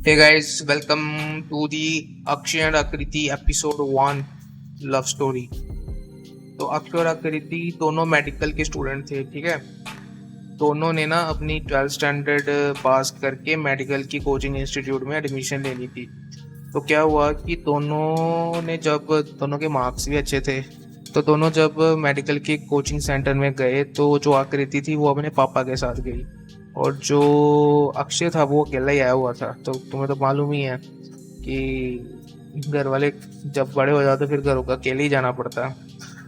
Hey guys, welcome to the Akshay and Akriti episode 1 love story. तो अक्षय और आकृति दोनों मेडिकल के स्टूडेंट थे, ठीक है। दोनों ने ना अपनी 12th स्टैंडर्ड पास करके मेडिकल की कोचिंग इंस्टीट्यूट में एडमिशन लेनी थी। तो क्या हुआ कि दोनों के मार्क्स भी अच्छे थे, तो दोनों जब मेडिकल के कोचिंग सेंटर में गए तो जो आकृति थी वो अपने पापा के साथ गई और जो अक्षय था वो अकेला ही आया हुआ था। तो तुम्हें तो मालूम ही है कि घर वाले जब बड़े हो जाते फिर घरों का अकेले ही जाना पड़ता है।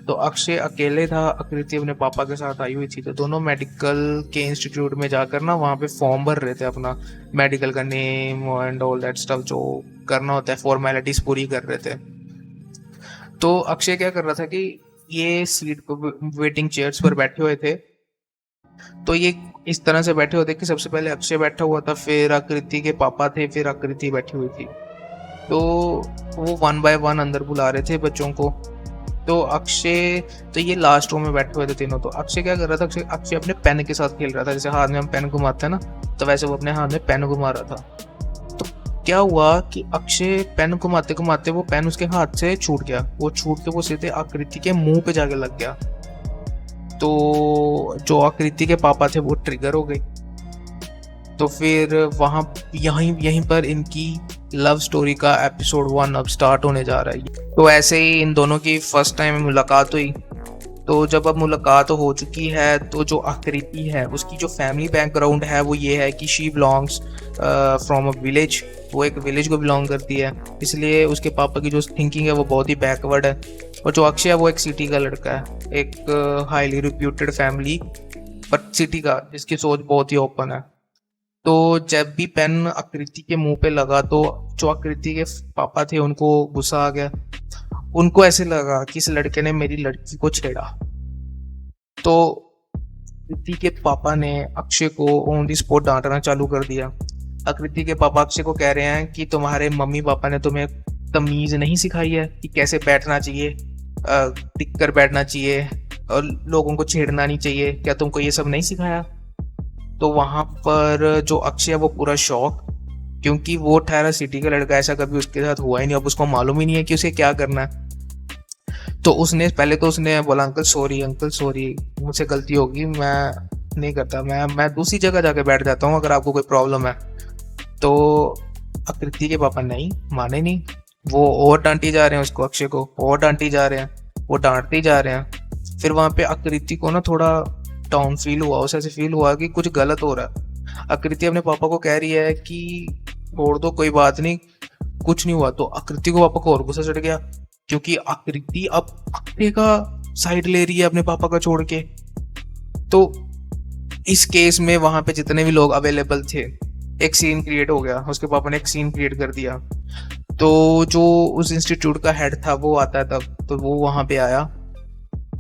तो अक्षय अकेले था, आकृति अपने पापा के साथ आई हुई थी। तो दोनों मेडिकल के इंस्टीट्यूट में जाकर ना वहाँ पे फॉर्म भर रहे थे, अपना मेडिकल का name and all that stuff जो करना होता है, फॉर्मेलिटीज पूरी कर रहे थे। तो अक्षय क्या कर रहा था कि ये सीट पर वेटिंग चेयर्स पर बैठे हुए थे। तो ये इस तरह से बैठे होते कि सबसे पहले अक्षय बैठा हुआ था, फिर आकृति के पापा थे, फिर आकृति बैठी हुई थी। तो वो वन बाय वन अंदर बुला रहे थे बच्चों को। तो अक्षय, तो ये लास्ट रो में बैठे हुए थे तीनों। तो अक्षय क्या कर रहा था, अक्षय अपने पेन के साथ खेल रहा था। जैसे हाथ में हम पेन घुमाते हैं ना, तो वैसे वो अपने हाथ में पेन घुमा रहा था। तो क्या हुआ कि अक्षय पेन घुमाते घुमाते वो पेन उसके हाथ से छूट गया। वो छूट के वो सीधे आकृति के मुंह पे जाके लग गया। तो जो आकृति के पापा थे वो ट्रिगर हो गए। तो फिर वहाँ यहीं यहीं पर इनकी लव स्टोरी का एपिसोड 1 अब स्टार्ट होने जा रहा है। तो ऐसे ही इन दोनों की फर्स्ट टाइम मुलाकात हुई। तो जब अब मुलाकात हो चुकी है तो जो आकृति है उसकी जो फैमिली बैकग्राउंड है वो ये है कि she belongs from a village. वो एक विलेज को बिलोंग करती है, इसलिए उसके पापा की जो थिंकिंग है वो बहुत ही बैकवर्ड है। और जो अक्षय है वो एक सिटी का लड़का है, एक हाईली रिप्यूटेड फैमिली पर सिटी का, जिसकी सोच बहुत ही ओपन है। तो जब भी पेन आकृति के मुंह पे लगा तो जो आकृति के पापा थे उनको गुस्सा आ गया। उनको ऐसे लगा कि इस लड़के ने मेरी लड़की को छेड़ा। तो आकृति के पापा ने अक्षय को ऑन दी स्पॉट डांटना चालू कर दिया। आकृति के पापा अक्षय को कह रहे हैं कि तुम्हारे मम्मी पापा ने तुम्हें तमीज नहीं सिखाई है कि कैसे बैठना चाहिए, टिक कर बैठना चाहिए और लोगों को छेड़ना नहीं चाहिए, क्या तुमको ये सब नहीं सिखाया? तो वहां पर जो अक्षय है वो पूरा शॉक, क्योंकि वो ठहरा सिटी का लड़का, ऐसा कभी उसके साथ हुआ ही नहीं। अब उसको मालूम ही नहीं है कि उसे क्या करना है। तो उसने बोला अंकल सॉरी, मुझसे गलती होगी, मैं नहीं करता, मैं दूसरी जगह जाके बैठ जाता हूँ अगर आपको कोई प्रॉब्लम है। तो आकृति के पापा नहीं माने, नहीं, वो और डांटी जा रहे हैं उसको, अक्षय को और डांटी जा रहे हैं, वो डांटते ही जा रहे हैं। फिर वहां पे आकृति को ना थोड़ा डाउन फील हुआ, उसे ऐसे फील हुआ कि कुछ गलत हो रहा है। आकृति अपने पापा को कह रही है कि छोड़ दो, कोई बात नहीं, कुछ नहीं हुआ। तो आकृति को पापा को और गुस्सा चढ़ गया, क्योंकि आकृति अब अक्षय का साइड ले रही है अपने पापा का छोड़ के। तो इस केस में वहां पे जितने भी लोग अवेलेबल थे, एक सीन क्रिएट हो गया। उसके पापा ने एक सीन क्रिएट कर दिया। तो जो उस इंस्टीट्यूट का हेड था वो आता है तब, तो वो वहां पे आया।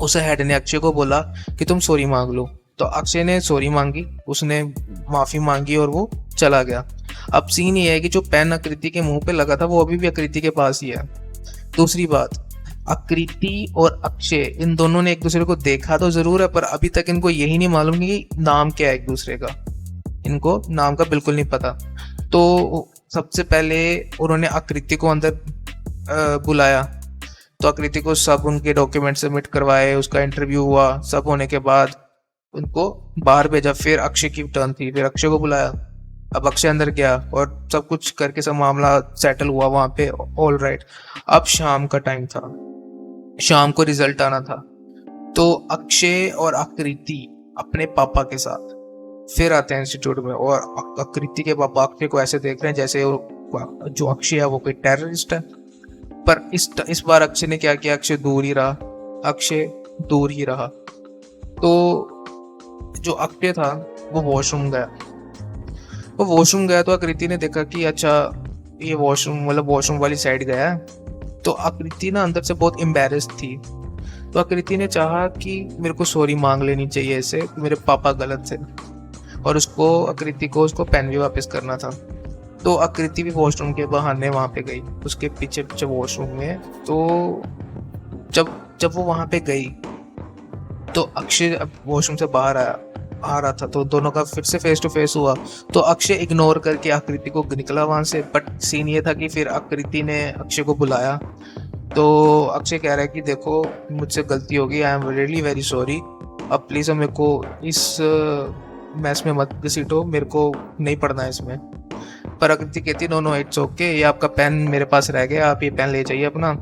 उस हेड ने अक्षय को बोला कि तुम सॉरी मांग लो। तो अक्षय ने सॉरी मांगी, उसने माफी मांगी और वो चला गया। अब सीन ये है कि जो पेन आकृति के मुंह पे लगा था वो अभी भी आकृति के पास ही है। दूसरी बात, आकृति और अक्षय इन दोनों ने एक दूसरे को देखा तो जरूर है, पर अभी तक इनको यही नहीं मालूम कि नाम क्या है एक दूसरे का। इनको नाम का बिल्कुल नहीं पता। तो सबसे पहले उन्होंने आकृति को अंदर बुलाया। तो आकृति को सब उनके डॉक्यूमेंट सबमिट करवाए, उसका इंटरव्यू हुआ, सब होने के बाद उनको बाहर भेजा। फिर अक्षय की टर्न थी, फिर अक्षय को बुलाया। अब अक्षय अंदर गया और सब कुछ करके सब मामला सेटल हुआ वहां पे, ऑल राइट। अब शाम का टाइम था, शाम को रिजल्ट आना था। तो अक्षय और आकृति अपने पापा के साथ फिर आते हैं इंस्टीट्यूट में, और आकृति के पापा अक्षय को ऐसे देख रहे हैं जैसे जो अक्षय है वो कोई टेररिस्ट है। पर इस बार अक्षय ने क्या किया, अक्षय दूर ही रहा, अक्षय दूर ही रहा। तो जो अक्षय था वो वॉशरूम गया तो आकृति ने देखा कि अच्छा ये वॉशरूम वाली साइड गया है। तो आकृति ना अंदर से बहुत एम्बैरेस थी। तो आकृति ने चाहा कि मेरे को सॉरी मांग लेनी चाहिए इससे, मेरे पापा गलत थे, और आकृति को उसको पेन भी वापस करना था। तो आकृति भी वॉशरूम के बहाने वहां पे गई, उसके पीछे पीछे वॉशरूम में। तो जब जब वो वहां पे गई तो अक्षय वॉशरूम से बाहर आया। आ रहा था, तो दोनों का फिर से फेस टू फेस हुआ। तो अक्षय इग्नोर करके आकृति को निकला वहां से, बट सीन ये था कि फिर आकृति ने अक्षय को बुलाया। तो अक्षय कह रहा है कि देखो मुझसे गलती हो गई, I am really very sorry, अब प्लीज़ मेरे को इस मैच में मत घसीटो, मेरे को नहीं पढ़ना है इसमें। पर आकृति कहती नो नो इट्स ओके, ये आपका पेन मेरे पास रह गया, आप ये पेन ले जाइए अपना।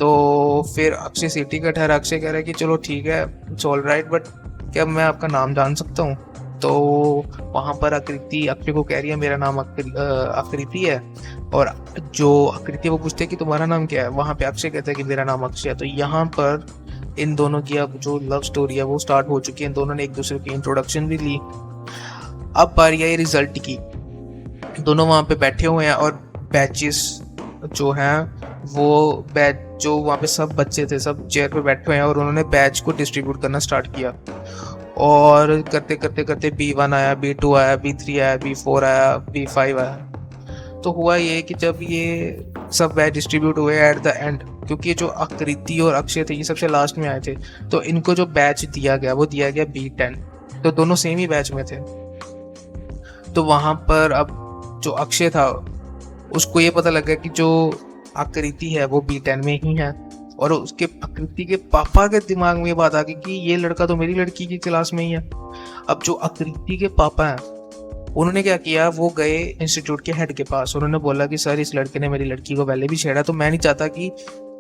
तो फिर अक्षय सीटी का ठहरा, अक्षय कह रहा है कि चलो ठीक है, इट्स ऑल राइट, बट क्या मैं आपका नाम जान सकता हूँ? तो वहाँ पर आकृति अक्षय को कह रही है मेरा नाम आकृति है, और जो आकृति वो पूछते है कि तुम्हारा नाम क्या है, वहाँ पे अक्षय कहता है कि मेरा नाम अक्षय है। तो यहाँ पर इन दोनों की अब जो लव स्टोरी है वो स्टार्ट हो चुकी है, इन दोनों ने एक दूसरे की इंट्रोडक्शन भी ली। अब बारी आई रिजल्ट की। दोनों वहाँ पे बैठे हुए हैं और बैचेस जो हैं वो बैच जो वहाँ पे सब बच्चे थे सब चेयर पे बैठे हुए हैं, और उन्होंने बैच को डिस्ट्रीब्यूट करना स्टार्ट किया। और करते करते करते B1 आया, B2 आया, B3 आया, B4 आया, B5 आया। तो हुआ ये कि जब ये सब बैच डिस्ट्रीब्यूट हुए एट द एंड, क्योंकि जो आकृति और अक्षय थे ये सबसे लास्ट में आए थे, तो इनको जो बैच दिया गया वो दिया गया B10। तो दोनों सेम ही बैच में थे। तो वहां पर अब जो अक्षय था उसको ये पता लगा कि जो आकृति है वो B10 में ही है, और उसके आकृति के पापा के दिमाग में ये बात आ गई कि ये लड़का तो मेरी लड़की की क्लास में ही है। अब जो आकृति के पापा हैं उन्होंने क्या किया, वो गए इंस्टीट्यूट के हेड के पास, उन्होंने बोला कि सर इस लड़के ने मेरी लड़की को पहले भी छेड़ा, तो मैं नहीं चाहता कि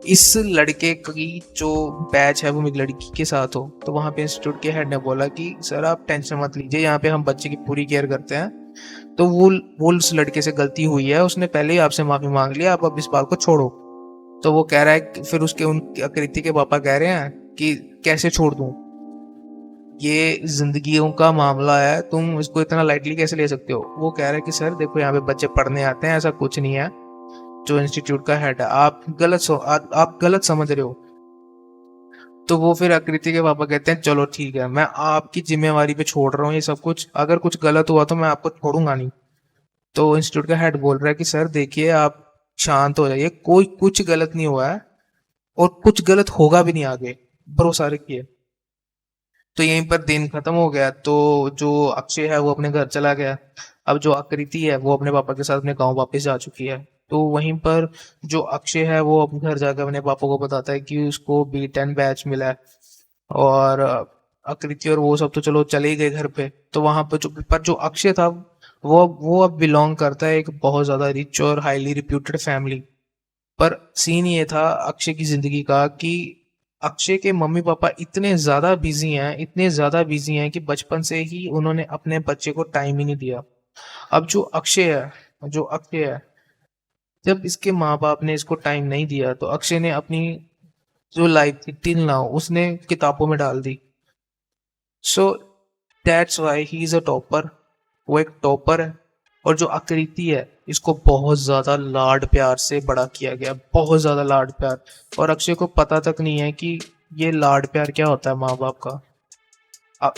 इस लड़के की जो बैच है वो मेरी लड़की के साथ हो। तो वहाँ पे इंस्टीट्यूट के हेड ने बोला कि सर आप टेंशन मत लीजिए, यहाँ पे हम बच्चे की पूरी केयर करते हैं, तो वो उस लड़के से गलती हुई है, उसने पहले ही आपसे माफी मांग लिया, आप अब इस बात को छोड़ो। तो वो कह रहा है, फिर उसके उन आकृति के पापा कह रहे हैं कि कैसे छोड़ दूं, ये जिंदगियों का मामला है, तुम इसको इतना लाइटली कैसे ले सकते हो? वो कह रहा है कि सर देखो यहाँ पे बच्चे पढ़ने आते हैं, ऐसा कुछ नहीं है। जो इंस्टीट्यूट का हेड है, आप गलत समझ रहे हो। तो वो फिर आकृति के पापा कहते हैं चलो ठीक है, मैं आपकी जिम्मेवारी पे छोड़ रहा हूँ ये सब कुछ, अगर कुछ गलत हुआ तो मैं आपको छोड़ूंगा नहीं। तो इंस्टीट्यूट का हेड बोल रहा है कि सर देखिए आप शांत हो जाइए, कोई कुछ गलत नहीं हुआ है और कुछ गलत होगा भी नहीं आगे, भरोसा रखिए। तो यहीं पर दिन खत्म हो गया। तो जो अक्षय है वो अपने घर चला गया। अब जो आकृति है वो अपने पापा के साथ अपने गांव वापस जा चुकी है। तो वहीं पर जो अक्षय है वो अपने घर जाकर अपने पापा को बताता है कि उसको B10 बैच मिला है, और आकृति और वो सब तो चलो चले ही गए घर पे। तो वहां पर जो अक्षय था वो अब बिलोंग करता है एक बहुत ज्यादा रिच और हाईली रिप्यूटेड फैमिली। पर सीन ये था अक्षय की जिंदगी का कि अक्षय के मम्मी पापा इतने ज्यादा बिजी हैं कि बचपन से ही उन्होंने अपने बच्चे को टाइम ही नहीं दिया। अब जो अक्षय है, जब इसके माँ बाप ने इसको टाइम नहीं दिया तो अक्षय ने अपनी जो लाइफ थी टिल नाउ उसने किताबों में डाल दी। So that's why he is a topper. वो एक टॉपर है। और जो आकृति है इसको बहुत ज्यादा लाड प्यार से बड़ा किया गया, बहुत ज्यादा लाड प्यार। और अक्षय को पता तक नहीं है कि ये लाड प्यार क्या होता है माँ बाप का।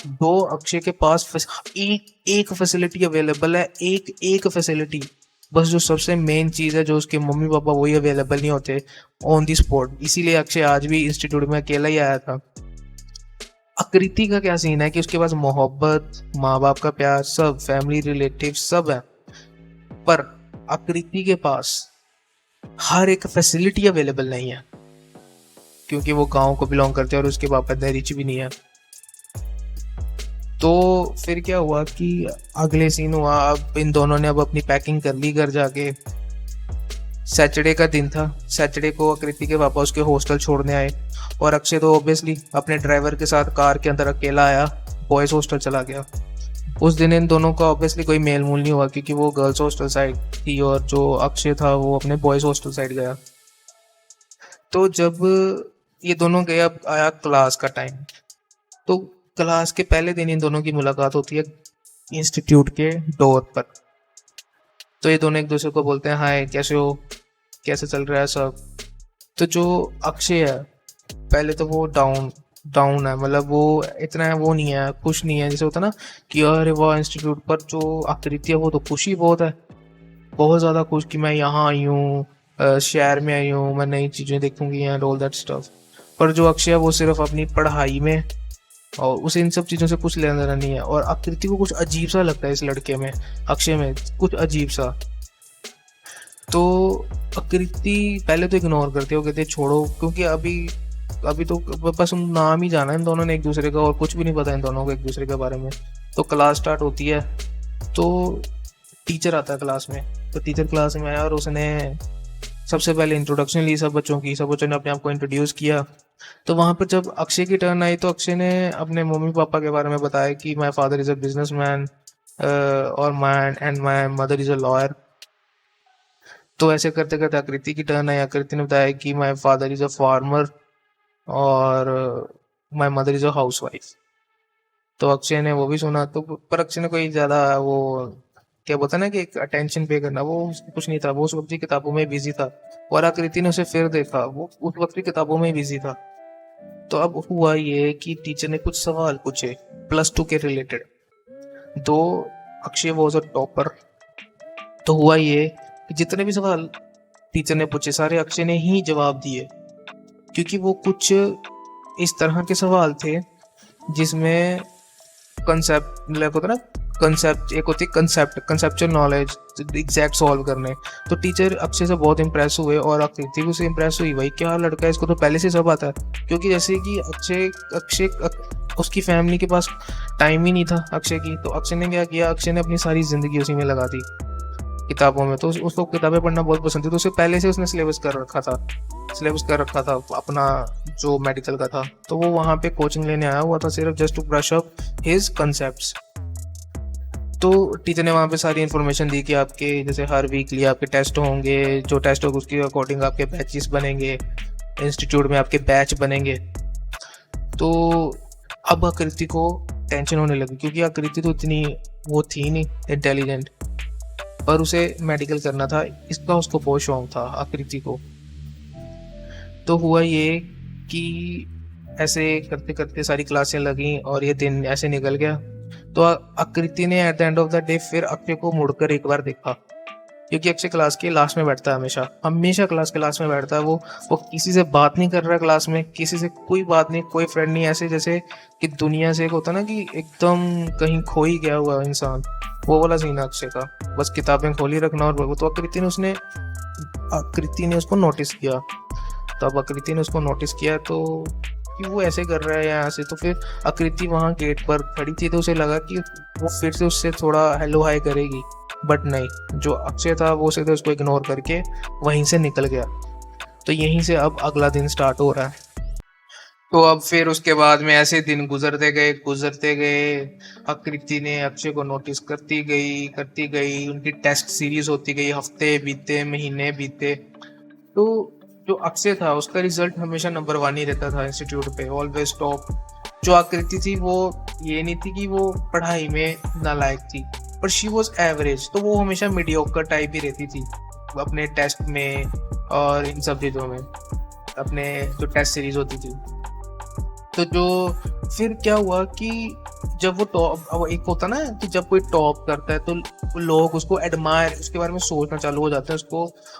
दो अक्षय के पास एक फैसिलिटी अवेलेबल है, एक फैसिलिटी, बस जो सबसे मेन चीज है जो उसके मम्मी पापा वही अवेलेबल नहीं होते ऑन दी स्पॉट। इसीलिए अक्षय आज भी इंस्टीट्यूट में अकेला ही आया था। आकृति का क्या सीन है कि उसके पास मोहब्बत, माँ बाप का प्यार, सब फैमिली रिलेटिव सब है, पर आकृति के पास हर एक फैसिलिटी अवेलेबल नहीं है, क्योंकि वो गांव को बिलोंग करते हैं और उसके पापा इतने रिच भी नहीं है। तो फिर क्या हुआ कि अगले सीन हुआ, अब इन दोनों ने अब अपनी पैकिंग कर ली घर जाके। सैटरडे का दिन था। सैटरडे को आकृति के पापा उसके हॉस्टल छोड़ने आए, और अक्षय तो ऑब्वियसली अपने ड्राइवर के साथ कार के अंदर अकेला आया, बॉयज हॉस्टल चला गया। उस दिन इन दोनों का ऑब्वियसली कोई मेल मूल नहीं हुआ, क्योंकि वो गर्ल्स हॉस्टल साइड थी और जो अक्षय था वो अपने बॉयज हॉस्टल साइड गया। तो जब ये दोनों गए, अब आया क्लास का टाइम। तो क्लास के पहले दिन इन दोनों की मुलाकात होती है इंस्टीट्यूट के डोर पर। तो ये दोनों एक दूसरे को बोलते हैं हाय कैसे हो, कैसे चल रहा है सब। तो जो अक्षय है पहले तो वो डाउन है, मतलब वो इतना वो नहीं है, खुश नहीं है। जैसे होता ना कि अरे वो इंस्टीट्यूट पर जो आकृति है वो तो खुशी बहुत है, बहुत ज़्यादा खुश कि मैं यहाँ आई हूँ, शहर में आई हूँ, मैं नई चीज़ें देखूंगी एंड ऑल दैट स्टफ। पर जो अक्षय है वो सिर्फ अपनी पढ़ाई में और उसे इन सब चीज़ों से कुछ लेना देना नहीं है। और आकृति को कुछ अजीब सा लगता है इस लड़के में, अक्षय में, कुछ अजीब सा। तो आकृति पहले तो इग्नोर करती है, वो कहती है छोड़ो, क्योंकि अभी तो बस नाम ही जाना है इन दोनों ने एक दूसरे का, और कुछ भी नहीं पता इन दोनों को एक दूसरे के बारे में। तो क्लास स्टार्ट होती है, तो टीचर आता है क्लास में। तो टीचर क्लास में आया और उसने सबसे पहले इंट्रोडक्शन ली सब बच्चों की, सब बच्चों ने अपने आप को इंट्रोड्यूस किया। तो वहाँ पर जब अक्षय की टर्न आई, तो अक्षय ने अपने मम्मी पापा के बारे में बताया कि my father is a business man और my mother is a lawyer. तो ऐसे करते करते आकृति की टर्न आई। आकृति ने बताया कि my father is a farmer और my mother is a house wife. तो अक्षय ने वो भी सुना, तो पर अक्षय ने कोई ज़्यादा वो क्या बोलता ना कि एक अटेंशन पे करना, वो उसको कुछ नहीं था, वो उस वक्त भी किताबों में बिजी था। और आकृति ने उसे फिर देखा, वो उस वक्त भी किताबों में बिजी था। तो अब हुआ ये कि टीचर ने कुछ सवाल पूछे +2 के रिलेटेड। तो अक्षय वॉज अ टॉपर। तो हुआ ये कि जितने भी सवाल टीचर ने पूछे सारे अक्षय ने ही जवाब दिए, क्योंकि वो कुछ इस तरह के सवाल थे जिसमें कंसेप्ट मतलब होता ना, कंसेप्ट एक होती है कंसेप्चुअल नॉलेज एग्जैक्ट सॉल्व करने। तो टीचर अक्षय से बहुत इंप्रेस हुए और आकृति भी उससे इंप्रेस हुई, भाई क्या लड़का है, इसको तो पहले से सब आता है। क्योंकि जैसे कि अक्षय उसकी फैमिली के पास टाइम ही नहीं था अक्षय की। तो अक्षय ने क्या किया, अक्षय ने अपनी सारी जिंदगी उसी में लगा दी, किताबों में। तो उसको किताबें पढ़ना बहुत पसंद थी, तो उसे पहले से उसने सिलेबस कर रखा था अपना जो मेडिकल का था। तो वो वहाँ पे कोचिंग लेने आया हुआ था सिर्फ just to brush up his concepts. तो टीचर ने वहाँ पे सारी इन्फॉर्मेशन दी कि आपके जैसे हर वीकली आपके टेस्ट होंगे, जो टेस्ट होगा उसके अकॉर्डिंग आपके बैचेस बनेंगे, इंस्टीट्यूट में आपके बैच बनेंगे। तो अब आकृति को टेंशन होने लगी, क्योंकि आकृति तो इतनी वो थी नहीं इंटेलिजेंट, पर उसे मेडिकल करना था, इसका उसको बहुत शौक था आकृति को। तो हुआ ये कि ऐसे करते करते सारी क्लासें लगी और ये दिन ऐसे निकल गया। तो आकृति ने at the end of the day फिर अक्षय को मुड़कर एक बार देखा, क्योंकि अक्षय क्लास के लास्ट में बैठता है, हमेशा क्लास के लास्ट में बैठता है। वो किसी से बात नहीं कर रहा है क्लास में, किसी से कोई बात नहीं, कोई फ्रेंड नहीं, ऐसे जैसे कि दुनिया से एक होता ना कि एकदम कहीं खो ही गया हुआ इंसान, वो वाला सीन है अक्षय का। बस किताबें खोली रखना और तो आकृति ने उसको नोटिस किया। तो अब आकृति ने उसको नोटिस किया तो कि वो ऐसे कर रहा है यहाँ से। तो फिर आकृति वहाँ गेट पर खड़ी थी, तो उसे लगा कि वो फिर से उससे थोड़ा हेलो हाय करेगी, बट नहीं, जो अक्षय था वो सीधे उसको इग्नोर करके वहीं से निकल गया। तो यहीं से अब अगला दिन स्टार्ट हो रहा है। तो अब फिर उसके बाद में ऐसे दिन गुजरते गए, आकृति ने अक्षय को नोटिस करती गई, उनकी टेस्ट सीरीज होती गई, हफ्ते बीते, महीने बीते। तो जो अक्षय था उसका रिजल्ट हमेशा नंबर 1 ही रहता था इंस्टीट्यूट पे, ऑलवेज टॉप। जो आकृति थी वो ये नहीं थी कि वो पढ़ाई में नालायक थी, पर शी वॉज एवरेज। तो वो हमेशा मीडियोकर टाइप ही रहती थी अपने टेस्ट में और इन सब चीज़ों में, अपने जो टेस्ट सीरीज होती थी। तो जो फिर क्या हुआ कि जब वो टॉप, एक होता ना कि जब कोई टॉप करता है तो लोग उसको एडमायर, उसके बारे में सोचना चालू हो जाते हैं,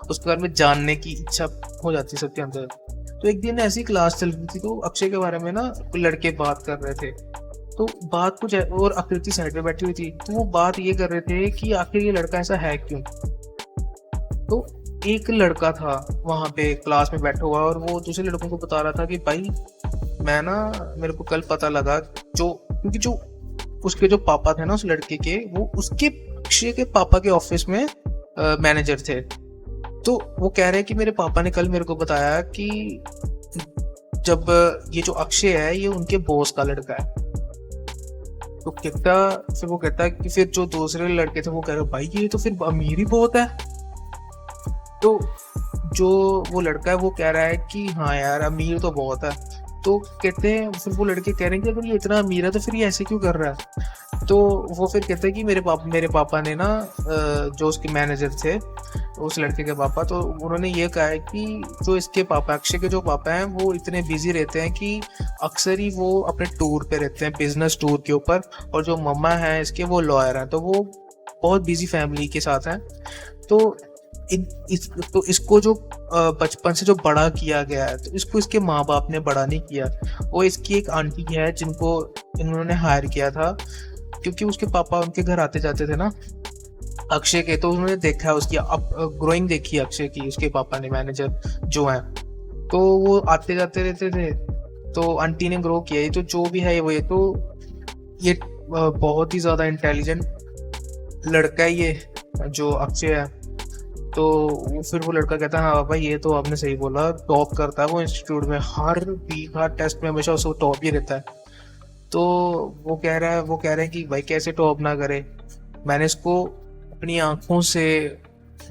उसके बारे में जानने की इच्छा हो जाती है सबके अंदर। तो एक दिन ऐसी क्लास चल रही थी, तो अक्षय के बारे में ना लड़के बात कर रहे थे। तो बात कुछ और आकृति साइड में बैठी हुई थी, तो वो बात ये कर रहे थे कि आखिर ये लड़का ऐसा है क्यों। तो एक लड़का था वहाँ पे क्लास में बैठा हुआ और वो दूसरे लड़कों को बता रहा था कि भाई मेरे को कल पता लगा, क्योंकि जो उसके जो पापा थे ना उस लड़के के, वो उसके अक्षय के पापा के ऑफिस में मैनेजर थे। तो वो कह रहे हैं कि मेरे पापा ने कल मेरे को बताया कि जब ये जो अक्षय है ये उनके बॉस का लड़का है। तो वो कहता है कि फिर जो दूसरे लड़के थे वो कह रहे भाई ये तो फिर अमीर ही बहुत है। तो जो वो लड़का है वो कह रहा है कि हाँ यार अमीर तो बहुत है। तो कहते हैं, फिर वो लड़के कह रहे हैं कि अगर ये इतना अमीर है तो फिर ये ऐसे क्यों कर रहा है। तो वो फिर कहते हैं कि मेरे पापा ने ना जो उसके मैनेजर थे उस लड़के के पापा, तो उन्होंने ये कहा है कि जो इसके पापा, अक्षय के जो पापा हैं, वो इतने बिजी रहते हैं कि अक्सर ही वो अपने टूर पे रहते हैं, बिजनेस टूर के ऊपर। और जो मम्मा हैं इसके वो लॉयर हैं, तो वो बहुत बिजी फैमिली के साथ हैं। तो तो इसको जो बचपन से जो बड़ा किया गया है, तो इसको इसके माँ बाप ने बड़ा नहीं किया। वो इसकी एक आंटी है जिनको इन्होंने हायर किया था, क्योंकि उसके पापा उनके घर आते जाते थे ना अक्षय के, तो उन्होंने देखा है उसकी ग्रोइंग देखी है अक्षय की, उसके पापा ने, मैनेजर जो है, तो वो आते जाते रहते थे, तो आंटी ने ग्रो किया। ये तो जो भी है वो, ये तो ये बहुत ही ज्यादा इंटेलिजेंट लड़का है ये जो अक्षय है। तो फिर वो लड़का कहता है हाँ भाई ये तो आपने सही बोला, टॉप करता है वो इंस्टीट्यूट में, हर वीक हर टेस्ट में हमेशा उसको टॉप ही रहता है। तो वो कह रहे हैं कि भाई कैसे टॉप ना करे, मैंने इसको अपनी आंखों से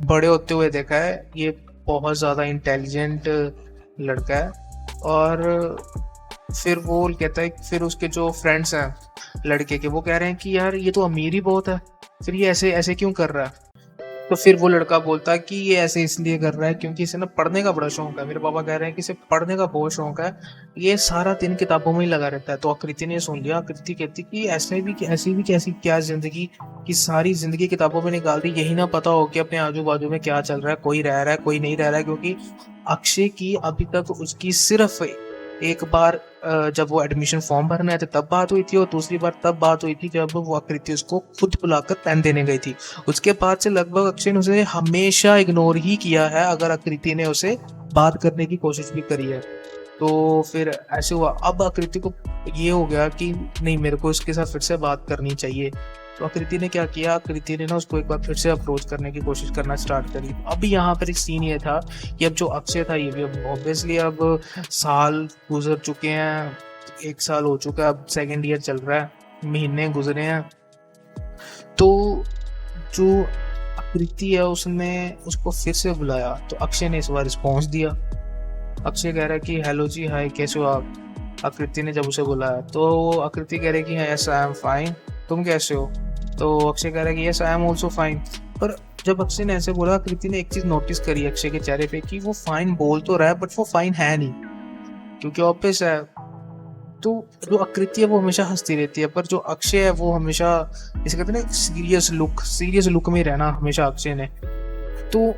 बड़े होते हुए देखा है, ये बहुत ज़्यादा इंटेलिजेंट लड़का है। और फिर वो कहता है, फिर उसके जो फ्रेंड्स हैं लड़के के, वो कह रहे हैं कि यार ये तो अमीर ही बहुत है, फिर ये ऐसे ऐसे क्यों कर रहा है। तो फिर वो लड़का बोलता है कि ये ऐसे इसलिए कर रहा है क्योंकि इसे ना पढ़ने का बड़ा शौक है। मेरे पापा कह रहे हैं कि इसे पढ़ने का बहुत शौक है, ये सारा दिन किताबों में ही लगा रहता है। तो आकृति ने सुन लिया, आकृति कहती कि ऐसी भी कैसी क्या जिंदगी की सारी जिंदगी किताबों में निकाल दी, यही ना पता हो कि अपने आजू बाजू में क्या चल रहा है, कोई रह रहा है कोई नहीं रह रहा है। क्योंकि अक्षय की अभी तक उसकी सिर्फ एक बार जब वो एडमिशन फॉर्म भरने आए थे तब बात हुई थी, और दूसरी बार तब बात हुई थी जब वो आकृति उसको खुद बुलाकर पेन देने गई थी। उसके बाद से लगभग अक्षय ने उसे हमेशा इग्नोर ही किया है, अगर आकृति ने उसे बात करने की कोशिश भी करी है। तो फिर ऐसे हुआ, अब आकृति को ये हो गया कि नहीं मेरे को इसके साथ फिर से बात करनी चाहिए। तो आकृति ने क्या किया, आकृति ने ना उसको एक बार फिर से अप्रोच करने की कोशिश करना स्टार्ट करी। अब यहाँ पर एक सीन ये था कि अब जो अक्षय था ये भी अब ऑब्वियसली अब साल गुजर चुके हैं, 1 साल हो चुका है, अब 2nd ईयर चल रहा है, महीने गुजरे हैं। तो जो आकृति है उसने उसको फिर से बुलाया, तो अक्षय ने इस बार रिस्पॉन्स दिया। अक्षय कह रहा है कि हेलो जी हाय कैसे हो आप। आकृति ने जब उसे बुलाया तो आकृति कह रही कि यस आई एम फाइन, तुम कैसे हो। तो अक्षय कह रहा है कि yes I am also fine. पर जब अक्षय ने ऐसे बोला, आकृति ने एक चीज नोटिस करी अक्षय के चेहरे पे कि वो फाइन बोल तो रहा है बट वो फाइन है नहीं, क्योंकि ऑफिस है। तो जो आकृति है वो हमेशा हंसती रहती है, पर जो अक्षय है वो हमेशा, इसे कहते हैं ना सीरियस लुक में रहना हमेशा अक्षय ने। तो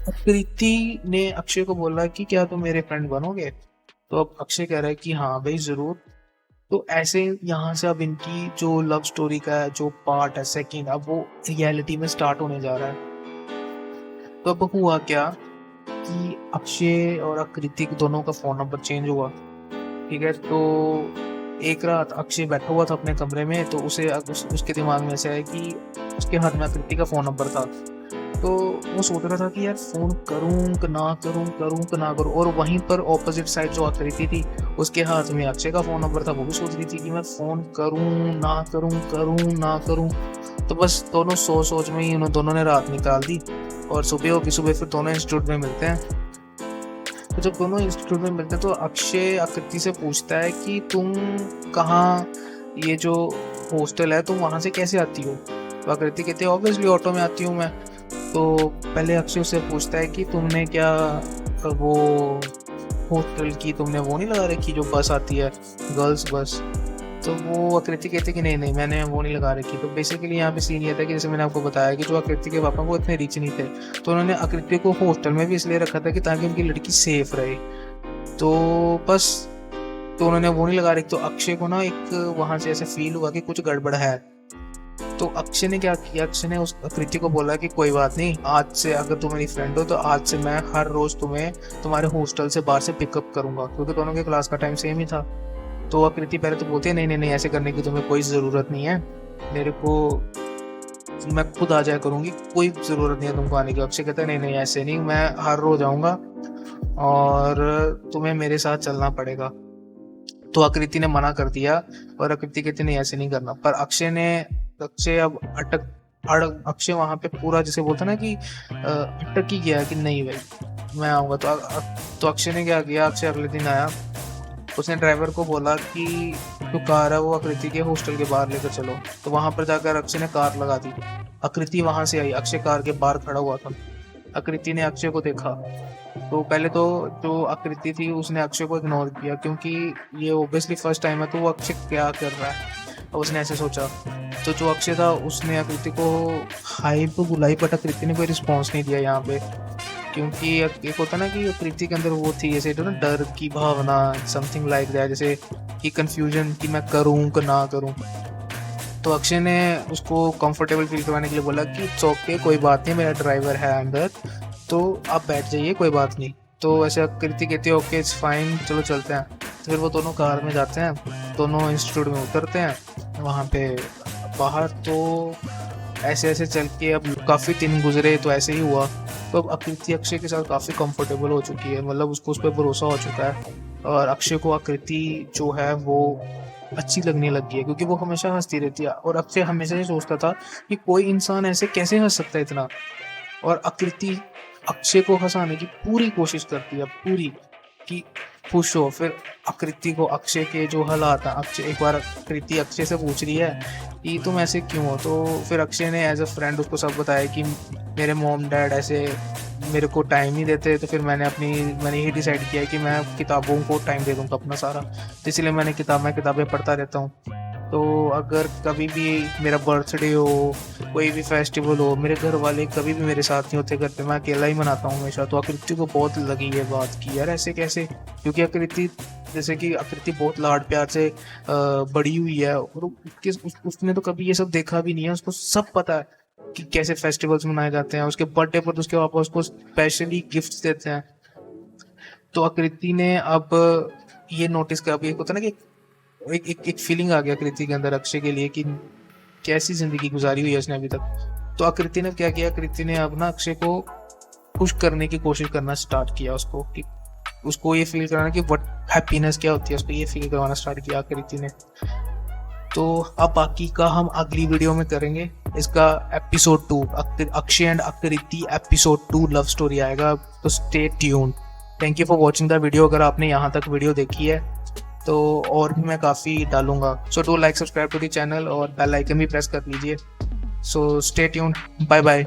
आकृति ने अक्षय को बोला कि क्या तुम मेरे फ्रेंड बनोगे। तो अब अक्षय कह रहा है कि हाँ भाई जरूर। तो ऐसे यहाँ से अब इनकी जो लव स्टोरी का जो पार्ट है 2nd, अब वो रियलिटी में स्टार्ट होने जा रहा है। तो अब हुआ क्या कि अक्षय और आकृति दोनों का फोन नंबर चेंज हुआ, ठीक है। तो एक रात अक्षय बैठा हुआ था अपने कमरे में, तो उसके दिमाग में ऐसे आया कि उसके हाथ में आकृति का फोन नंबर था। तो वो सोच रहा था कि यार फोन करूं कि ना करूं, और वहीं पर ऑपोजिट साइड जो आकृति थी उसके हाथ में अक्षय का फोन नंबर था, वो भी सोच रही थी कि मैं फोन करूं ना करूं। तो बस दोनों सोच में ही उन दोनों ने रात निकाल दी, और सुबह फिर दोनों इंस्टीट्यूट में मिलते हैं। तो जब दोनों इंस्टीट्यूट में मिलते हैं तो अक्षय आकृति से पूछता है कि तुम कहाँ, ये जो हॉस्टल है तुम वहाँ से कैसे आती हो। तो आकृति कहती है ऑब्वियसली ऑटो में आती हूँ मैं। तो पहले अक्षय उससे पूछता है कि तुमने क्या वो हॉस्टल की तुमने वो नहीं लगा रखी जो बस आती है, गर्ल्स बस। तो वो आकृति कहती है कि नहीं मैंने वो नहीं लगा रखी। तो बेसिकली यहाँ पे सीन ये था कि जैसे मैंने आपको बताया कि जो आकृति के पापा वो इतने रिच नहीं थे, तो उन्होंने आकृति को हॉस्टल में भी इसलिए रखा था कि ताकि उनकी लड़की सेफ रहे। तो बस तो उन्होंने वो नहीं लगा रखी। तो अक्षय को ना एक वहाँ से ऐसे फील हुआ कि कुछ गड़बड़ है। तो अक्षय ने क्या किया, अक्षय ने उस आकृति को बोला कि कोई बात नहीं, आज से अगर तुम मेरी फ्रेंड हो तो आज से मैं हर रोज तुम्हें तुम्हारे हॉस्टल से बाहर से पिकअप करूंगा, क्योंकि दोनों के क्लास का टाइम सेम ही था। तो आकृति पहले तो बोलती है नहीं ऐसे करने की तुम्हें कोई ज़रूरत नहीं है, मेरे को मैं खुद आ जाया करूंगी, कोई ज़रूरत नहीं है तुमको आने की। अक्षय कहता है नहीं ऐसे नहीं, मैं हर रोज आऊँगा और तुम्हें मेरे साथ चलना पड़ेगा। तो आकृति ने मना कर दिया, और आकृति कहती नहीं ऐसे नहीं करना। पर अक्षय अब अक्षय वहां पे पूरा जैसे बोलता ना कि अटक ही गया कि नहीं भाई मैं आऊंगा। तो अक्षय ने क्या किया, अक्षय अगले दिन आया, उसने ड्राइवर को बोला कि जो कार है वो आकृति के हॉस्टल के बाहर लेकर चलो। तो वहां पर जाकर अक्षय ने कार लगा दी। आकृति वहां से आई, अक्षय कार के बाहर खड़ा हुआ था। आकृति ने अक्षय को देखा, तो पहले तो जो आकृति थी उसने अक्षय को इग्नोर किया, क्योंकि ये ओब्वियसली फर्स्ट टाइम है, तो वो अक्षय क्या कर रहा है, उसने ऐसे सोचा। तो जो अक्षय था उसने आकृति को हाई पे बुलाई, बट आकृति ने कोई रिस्पॉन्स नहीं दिया यहाँ पे, क्योंकि एक होता ना कि आकृति के अंदर वो थी जैसे ना डर की भावना, समथिंग लाइक दैट, जैसे कि कंफ्यूजन कि मैं करूँ कि ना करूँ। तो अक्षय ने उसको कंफर्टेबल फील करवाने के लिए बोला कि इट्स ओके, कोई बात नहीं, मेरा ड्राइवर है अंदर, तो आप बैठ जाइए, कोई बात नहीं। तो ऐसे आकृति कहती है ओके इट्स फाइन, चलो चलते हैं। तो फिर वो दोनों कार में जाते हैं, दोनों इंस्टीट्यूट में उतरते हैं वहाँ पे बाहर। तो ऐसे ऐसे चल के अब काफ़ी दिन गुजरे, तो ऐसे ही हुआ। तो अब आकृति अक्षय के साथ काफ़ी कंफर्टेबल हो चुकी है, मतलब उसको उस पर भरोसा हो चुका है, और अक्षय को आकृति जो है वो अच्छी लगने लगी है, क्योंकि वो हमेशा हंसती रहती है। और अक्षय हमेशा ये सोचता था कि कोई इंसान ऐसे कैसे हंस सकता है इतना, और आकृति अक्षय को हंसाने की पूरी कोशिश करती है, पूरी, कि खुश हो। फिर आकृति को अक्षय के जो हालात हैं, अक्षय एक बार आकृति अक्षय से पूछ रही है कि तुम ऐसे क्यों हो, तो फिर अक्षय ने एज अ फ्रेंड उसको सब बताया कि मेरे मॉम डैड ऐसे मेरे को टाइम नहीं देते, तो फिर मैंने ये डिसाइड किया कि मैं किताबों को टाइम दे दूँगा अपना सारा, तो इसलिए मैं किताबें पढ़ता रहता हूँ। तो अगर कभी भी मेरा बर्थडे हो, कोई भी फेस्टिवल हो, मेरे घर वाले कभी भी मेरे साथ नहीं होते घर पे, मैं अकेला ही मनाता हूँ हमेशा। तो आकृति को बहुत लगी ये बात की यार ऐसे कैसे, क्योंकि आकृति जैसे कि आकृति बहुत लाड प्यार से बड़ी हुई है, और उसने तो कभी ये सब देखा भी नहीं है, उसको सब पता है कि कैसे फेस्टिवल्स मनाए जाते हैं। उसके बर्थडे पर तो उसके पापा उसको स्पेशली गिफ्ट्स देते हैं। तो आकृति ने अब ये नोटिस कर, अब एक होता है ना कि एक फीलिंग आ गया आकृति के अंदर अक्षय के लिए कि कैसी जिंदगी गुजारी हुई है उसने अभी तक। तो आकृति ने क्या किया, आकृति ने अब ना अक्षय को खुश करने की कोशिश करना स्टार्ट किया, उसको कि उसको ये फील कराना कि व्हाट हैप्पीनेस क्या होती है, उसको ये फील करवाना स्टार्ट किया आकृति ने। तो अब बाकी का हम अगली वीडियो में करेंगे, इसका एपिसोड 2 अक्षय एंड आकृति एपिसोड 2 लव स्टोरी आएगा, तो stay tuned. Thank you for watching the video. अगर आपने यहाँ तक वीडियो देखी है तो और भी मैं काफ़ी डालूंगा, so do like subscribe to the channel और बेल आइकन भी प्रेस कर लीजिए। So stay tuned, bye bye.